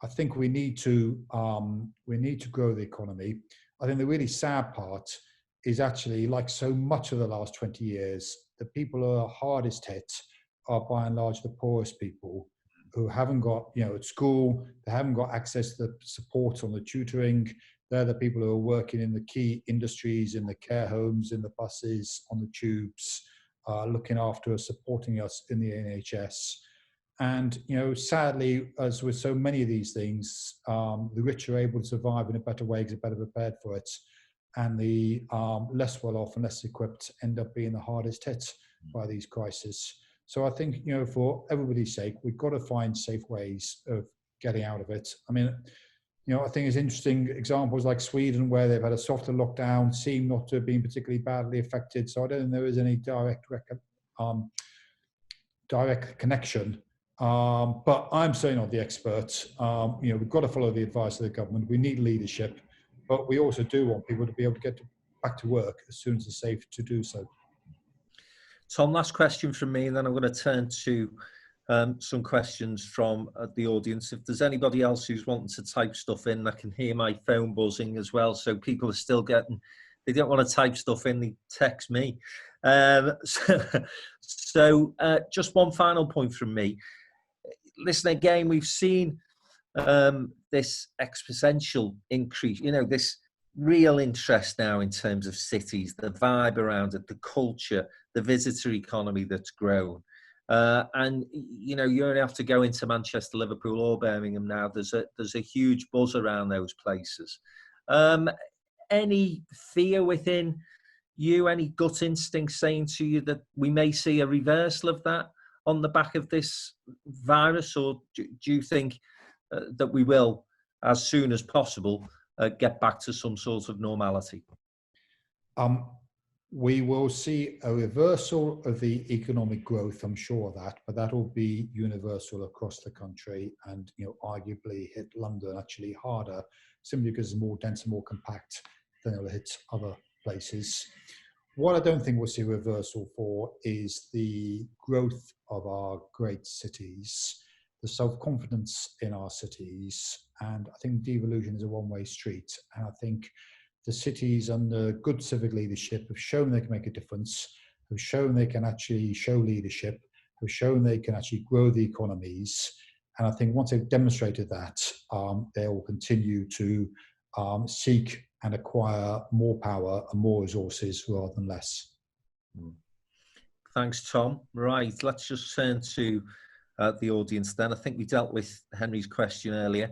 I think we need to grow the economy. I think the really sad part is actually, like so much of the last 20 years, the people who are hardest hit are by and large the poorest people who haven't got, at school, they haven't got access to the support on the tutoring. They're the people who are working in the key industries, in the care homes, in the buses, on the tubes, looking after us, supporting us in the NHS. And, sadly, as with so many of these things, the rich are able to survive in a better way because they're better prepared for it. And the less well off and less equipped end up being the hardest hit by these crises. So I think, for everybody's sake, we've got to find safe ways of getting out of it. I mean, I think it's interesting examples like Sweden, where they've had a softer lockdown, seem not to have been particularly badly affected. So I don't think there is any direct connection But I'm certainly not the expert. We've got to follow the advice of the government. We need leadership, but we also do want people to be able to get back to work as soon as it's safe to do so. Tom, last question from me, and then I'm going to turn to some questions from the audience. If there's anybody else who's wanting to type stuff in, I can hear my phone buzzing as well. So people are still getting, they don't want to type stuff in, they text me. So just one final point from me. Listen, again, we've seen this exponential increase, this real interest now in terms of cities, the vibe around it, the culture, the visitor economy that's grown. And you only have to go into Manchester, Liverpool or Birmingham now. There's a huge buzz around those places. Any fear within you, any gut instinct saying to you that we may see a reversal of that on the back of this virus, or do you think that we will, as soon as possible, get back to some sort of normality? We will see a reversal of the economic growth, I'm sure of that, but that will be universal across the country and, arguably hit London actually harder, simply because it's more dense and more compact than it will hit other places. What I don't think we'll see reversal for is the growth of our great cities, the self-confidence in our cities, and I think devolution is a one-way street. And I think the cities under good civic leadership have shown they can make a difference, have shown they can actually show leadership, have shown they can actually grow the economies. And I think once they've demonstrated that, they will continue to seek and acquire more power and more resources rather than less. Thanks, Tom. Right, let's just turn to the audience then. I think we dealt with Henry's question earlier.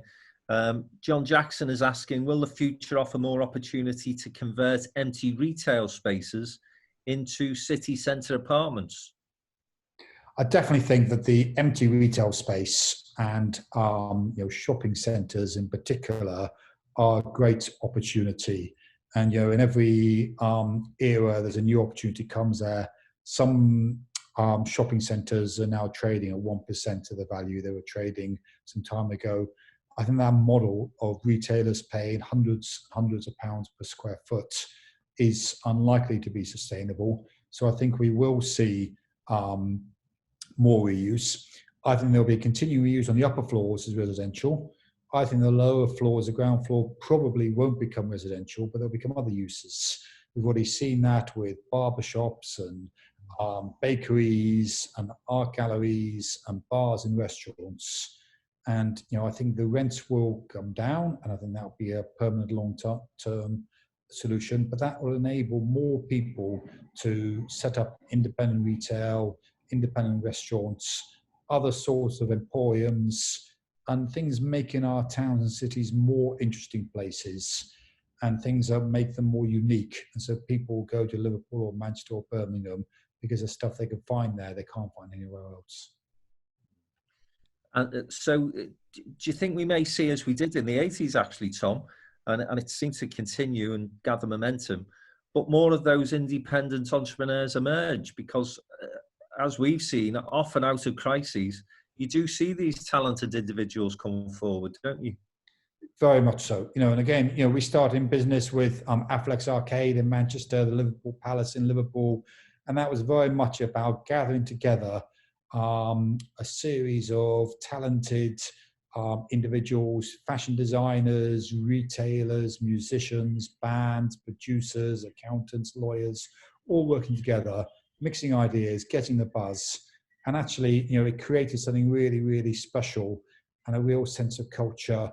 John Jackson is asking, will the future offer more opportunity to convert empty retail spaces into city centre apartments? I definitely think that the empty retail space and shopping centres in particular are a great opportunity. And in every era, there's a new opportunity comes there. Some shopping centres are now trading at 1% of the value they were trading some time ago. I think that model of retailers paying hundreds of pounds per square foot is unlikely to be sustainable. So I think we will see more reuse. I think there'll be continuing reuse on the upper floors as residential. I think the lower floors, the ground floor, probably won't become residential, but they'll become other uses. We've already seen that with barbershops and bakeries and art galleries and bars and restaurants. And I think the rents will come down, and I think that'll be a permanent long-term solution. But that will enable more people to set up independent retail, independent restaurants, other sorts of emporiums, and things making our towns and cities more interesting places, and things that make them more unique. And so people go to Liverpool or Manchester or Birmingham because of stuff they can find there they can't find anywhere else. And so do you think we may see, as we did in the 80s actually, Tom, and it seems to continue and gather momentum, but more of those independent entrepreneurs emerge? Because as we've seen, often out of crises, you do see these talented individuals come forward, don't you? Very much so. And again, we started in business with Affleck's Arcade in Manchester, the Liverpool Palace in Liverpool, and that was very much about gathering together a series of talented individuals, fashion designers, retailers, musicians, bands, producers, accountants, lawyers, all working together, mixing ideas, getting the buzz. And actually, it created something really, really special and a real sense of culture.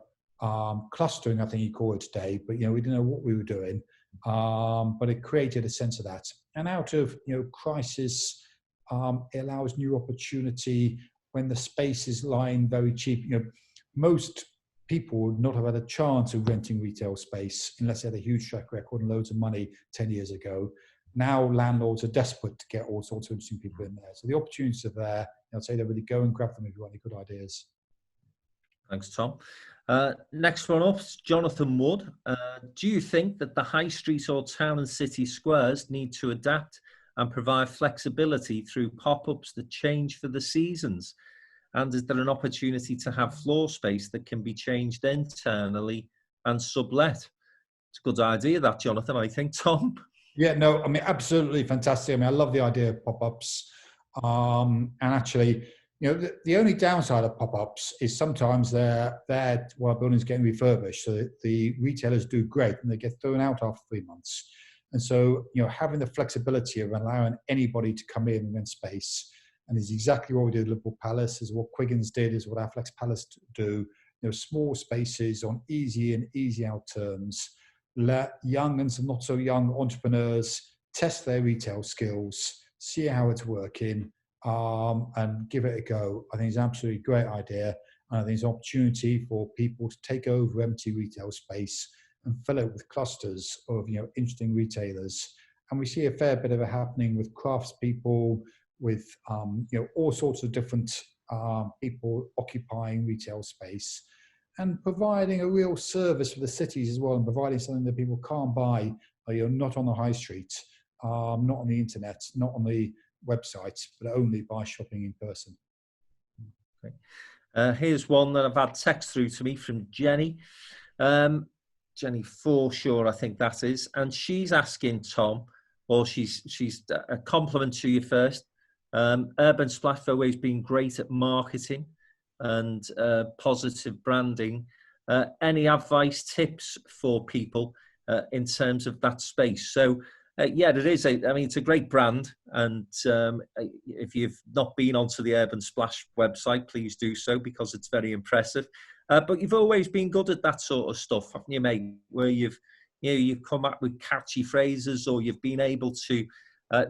Clustering, I think you call it today, but we didn't know what we were doing. But it created a sense of that. And out of crisis, it allows new opportunity when the space is lying very cheap. Most people would not have had a chance of renting retail space unless they had a huge track record and loads of money 10 years ago. Now landlords are desperate to get all sorts of interesting people in there. So the opportunities are there. I'd say they really go and grab them if you want any good ideas. Thanks, Tom. Next one up, Jonathan Wood. Do you think that the high street or town and city squares need to adapt and provide flexibility through pop-ups that change for the seasons? And is there an opportunity to have floor space that can be changed internally and sublet? It's a good idea, that, Jonathan, I think. Tom? Yeah, no, I mean, absolutely fantastic. I mean, I love the idea of pop-ups. And actually, you know, the only downside of pop-ups is sometimes they're while buildings getting refurbished. So the retailers do great and they get thrown out after 3 months. And so, you know, having the flexibility of allowing anybody to come in and rent space, and is exactly what we did at Liverpool Palace, is what Quiggins did, is what our Flex Palace do. You know, small spaces on easy and easy out terms. Let young and some not so young entrepreneurs test their retail skills, see how it's working, and give it a go. I think it's an absolutely great idea. And I think it's an opportunity for people to take over empty retail space and fill it with clusters of, you know, interesting retailers. And we see a fair bit of it happening with craftspeople, with you know, all sorts of different people occupying retail space, and providing a real service for the cities as well, and providing something that people can't buy, you know, not on the high street, not on the internet, not on the websites, but only by shopping in person. Okay. Here's one that I've had text through to me from Jenny. Jenny Forshaw, I think that is, and she's asking Tom, or she's a compliment to you first. Urban Splash have always been great at marketing and positive branding. Any advice, tips for people in terms of that space? So yeah, it is. I mean, it's a great brand, and if you've not been onto the Urban Splash website, please do so, because it's very impressive. But you've always been good at that sort of stuff, haven't you, mate? Where you've come up with catchy phrases, or you've been able to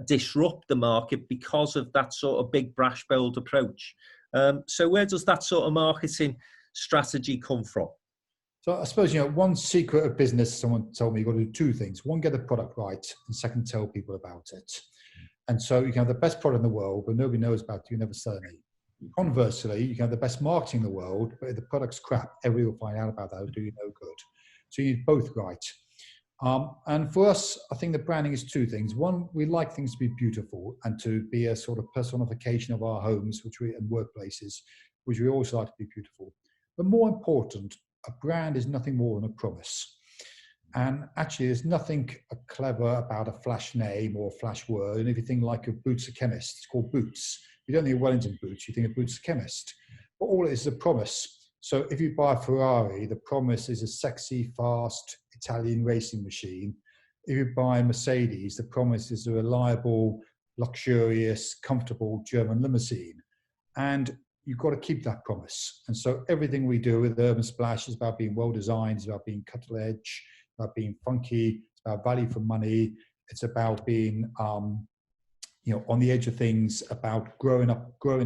disrupt the market because of that sort of big brash bold approach. So where does that sort of marketing strategy come from? So I suppose, you know, one secret of business, someone told me, you've got to do two things. One, get the product right, and second, tell people about it. And so you can have the best product in the world, but nobody knows about it, you never sell any. Conversely, you can have the best marketing in the world, but if the product's crap, everybody will find out about that, it'll do you no good. So you need both right. And for us, I think the branding is two things. One, we like things to be beautiful and to be a sort of personification of our homes, and workplaces, which we also like to be beautiful. But more important, a brand is nothing more than a promise. And actually, there's nothing clever about a flash name or a flash word. And if you think like of Boots a Chemist, it's called Boots. You don't think of Wellington Boots, you think of Boots a Chemist. But all it is a promise. So if you buy a Ferrari, the promise is a sexy, fast Italian racing machine. If you buy a Mercedes, the promise is a reliable, luxurious, comfortable German limousine. And you've got to keep that promise. And so everything we do with Urban Splash is about being well designed, it's about being cutting edge, about being funky, it's about value for money, it's about being you know, on the edge of things, about growing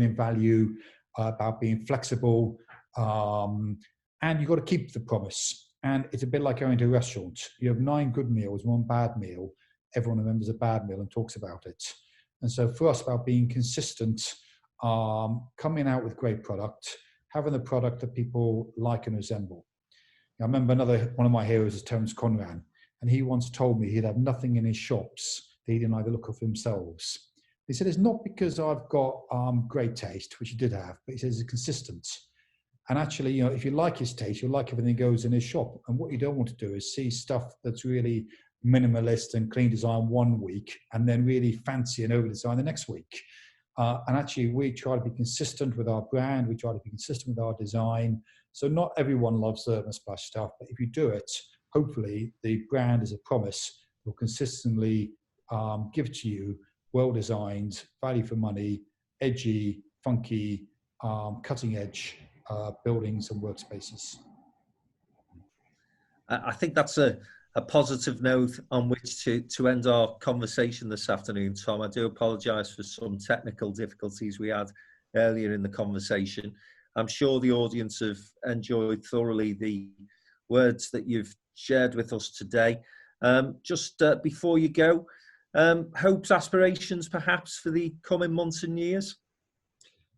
in value, about being flexible, and you've got to keep the promise. And it's a bit like going to a restaurant. You have 9 good meals, 1 bad meal. Everyone remembers a bad meal and talks about it. And so for us, about being consistent, coming out with great product, having the product that people like and resemble. I remember one of my heroes is Terence Conran, and he once told me he'd have nothing in his shops that he didn't like the look of themselves. He said, it's not because I've got great taste, which he did have, but he says it's consistent. And actually, you know, if you like his taste, you'll like everything that goes in his shop. And what you don't want to do is see stuff that's really minimalist and clean design one week, and then really fancy and over design the next week. And actually, we try to be consistent with our brand. We try to be consistent with our design. So not everyone loves Urban Splash stuff, but if you do it, hopefully the brand as a promise will consistently give to you well-designed, value for money, edgy, funky, cutting edge buildings and workspaces. I think that's a positive note on which to end our conversation this afternoon, Tom. I do apologise for some technical difficulties we had earlier in the conversation. I'm sure the audience have enjoyed thoroughly the words that you've shared with us today. Just before you go, hopes, aspirations perhaps for the coming months and years?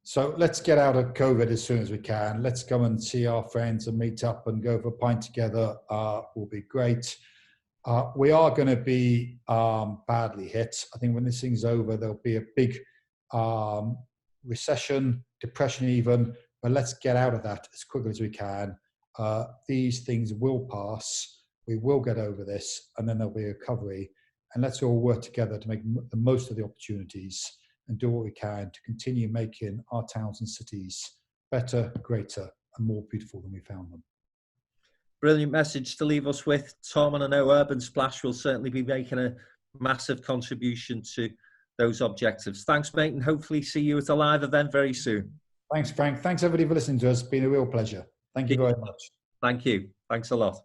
So let's get out of COVID as soon as we can. Let's go and see our friends and meet up and go for a pint together. Will be great. We are going to be badly hit. I think when this thing's over, there'll be a big recession, depression even, but let's get out of that as quickly as we can. These things will pass. We will get over this, and then there'll be a recovery. And let's all work together to make the most of the opportunities and do what we can to continue making our towns and cities better, greater, and more beautiful than we found them. Brilliant message to leave us with, Tom, and I know Urban Splash will certainly be making a massive contribution to those objectives. Thanks, mate, and hopefully see you at a live event very soon. Thanks, Frank. Thanks, everybody, for listening to us. It's been a real pleasure. Thank you very much. Thank you. Thanks a lot.